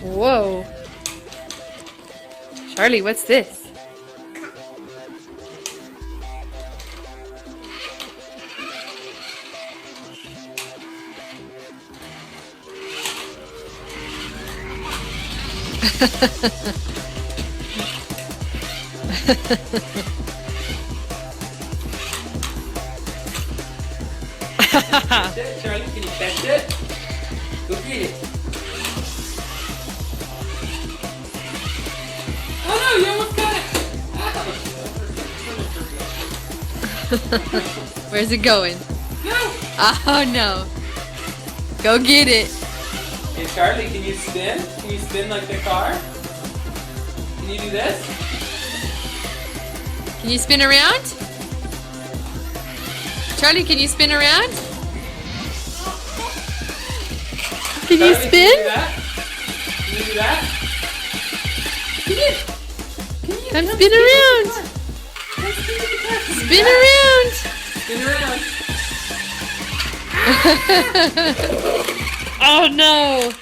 Whoa. Charlie, what's this? Charlie, can you catch it? Go get it. Oh no, you almost got it! Where's it going? No! Oh no. Go get it. Hey Charlie, can you spin? Can you spin like the car? Can you do this? Can you spin around? Charlie, can you spin around? Can you Charlie, spin? Can you do that? Can you do that? Come spin around. Spin around. Spin around. Oh no.